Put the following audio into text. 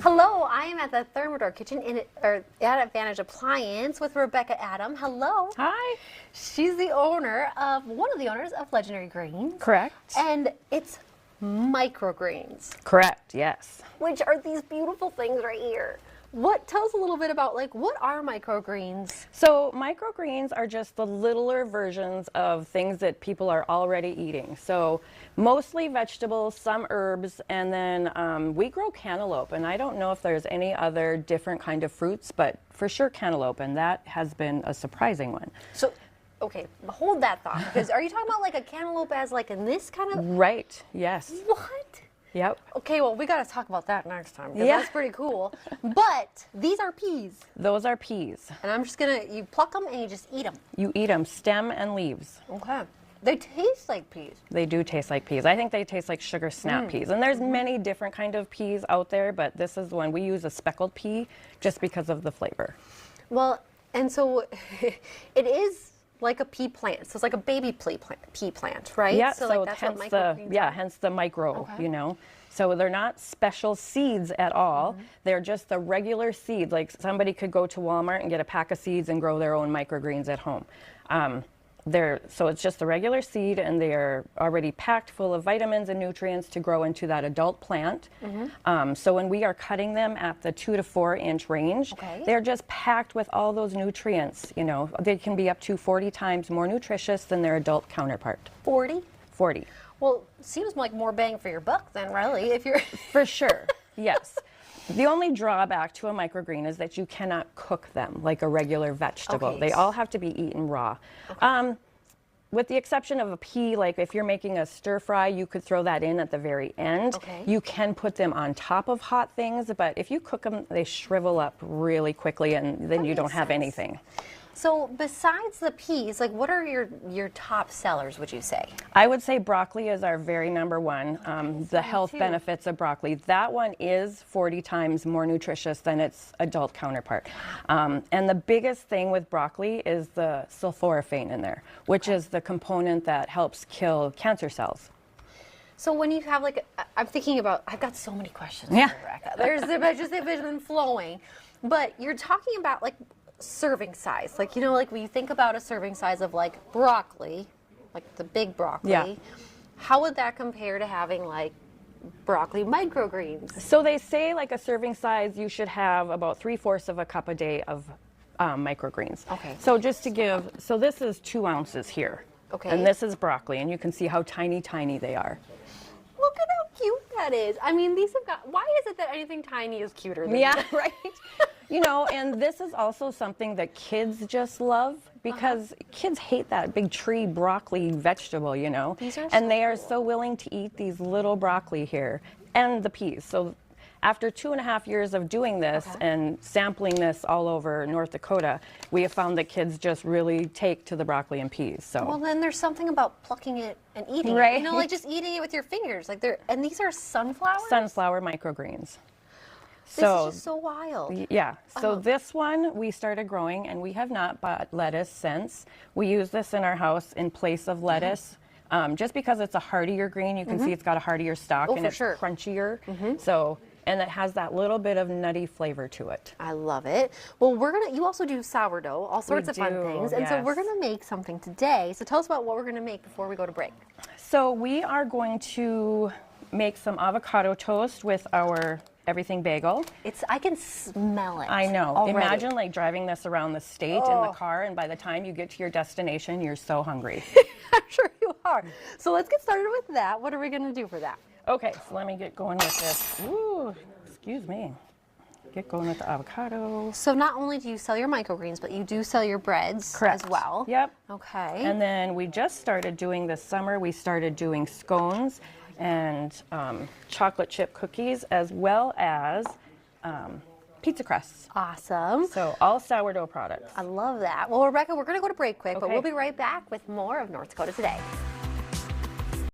Hello, I am at the Thermador Kitchen at Advantage Appliance with Rebecca Adam. Hello. Hi. She's one of the owners of Legendary Greens. Correct. And it's microgreens. Correct, yes. Which are these beautiful things right here. Tell us a little bit about, what are microgreens? So microgreens are just the littler versions of things that people are already eating. So mostly vegetables, some herbs, and then we grow cantaloupe. And I don't know if there's any other different kind of fruits, but for sure cantaloupe, and that has been a surprising one. So, okay, hold that thought, because are you talking about a cantaloupe as in this kind of? Right, yes. What? Yep. Okay, well, we got to talk about that next time, because Yeah. that's pretty cool. But these are peas. Those are peas. And I'm just you pluck them and you just eat them. You eat them, stem and leaves. Okay. They taste like peas. They do taste like peas. I think they taste like sugar snap peas. And there's many different kind of peas out there, but this is the one. We use a speckled pea just because of the flavor. Well, and so it is like a pea plant. So it's like a baby pea plant, right? Yeah, so that's hence what the hence the micro, Okay. So they're not special seeds at all. They're just the regular seeds. Like somebody could go to Walmart and get a pack of seeds and grow their own microgreens at home. So it's just the regular seed, and they're already packed full of vitamins and nutrients to grow into that adult plant. So when we are cutting them at the 2 to 4 inch range, they're just packed with all those nutrients. They can be up to 40 times more nutritious than their adult counterpart. 40? 40. Well, seems like more bang for your buck then, really, if you're... For sure, yes. The only drawback to a microgreen is that you cannot cook them like a regular vegetable. Okay. They all have to be eaten raw. Okay. With the exception of a pea, like if you're making a stir fry, you could throw that in at the very end. Okay. You can put them on top of hot things, but if you cook them, they shrivel up really quickly, and then you don't have anything. So besides the peas, what are your top sellers, would you say? I would say broccoli is our very number one. The health benefits of broccoli. That one is 40 times more nutritious than its adult counterpart. And the biggest thing with broccoli is the sulforaphane in there, which is the component that helps kill cancer cells. So when you have I'm thinking about, I've got so many questions, Yeah. Rebecca. There's they've been flowing, but you're talking about serving size, when you think about a serving size of broccoli, the big broccoli, Yeah. how would that compare to having broccoli microgreens? So they say a serving size, you should have about 3/4 of a cup a day of microgreens. Okay. So just to give, so this is 2 ounces here. Okay. And this is broccoli, and you can see how tiny, tiny they are. Look at how cute that is. I mean, these have got, why is it that anything tiny is cuter than Yeah, this? right. And this is also something that kids just love, because kids hate that big tree broccoli vegetable, These are and they are so willing to eat these little broccoli here and the peas. So after 2.5 years of doing this and sampling this all over North Dakota, we have found that kids just really take to the broccoli and peas. So Well, then there's something about plucking it and eating Right. it. Just eating it with your fingers. And these are sunflowers? sunflower microgreens. This is just so wild. Yeah, so this one we started growing, and we have not bought lettuce since. We use this in our house in place of lettuce, just because it's a hardier green. You can see it's got a hardier stalk, and for it's sure. crunchier. And it has that little bit of nutty flavor to it. I love it. Well, you also do sourdough, all sorts of fun do, things. And so yes. we're going to make something today. So tell us about what we're going to make before we go to break. So we are going to make some avocado toast with our everything bagel. I can smell it. I know. already. Imagine driving this around the state in the car, and by the time you get to your destination, you're so hungry. I'm sure you are. So let's get started with that. What are we going to do for that? Okay, so let me get going with this. Ooh, excuse me. Get going with the avocado. So not only do you sell your microgreens, but you do sell your breads Correct. as well. Yep. Okay. And then we just started doing this summer, we started doing scones and chocolate chip cookies, as well as pizza crusts. Awesome. So all sourdough products. I love that. Well, Rebecca, we're going to go to break quick, but Okay. we'll be right back with more of North Dakota Today.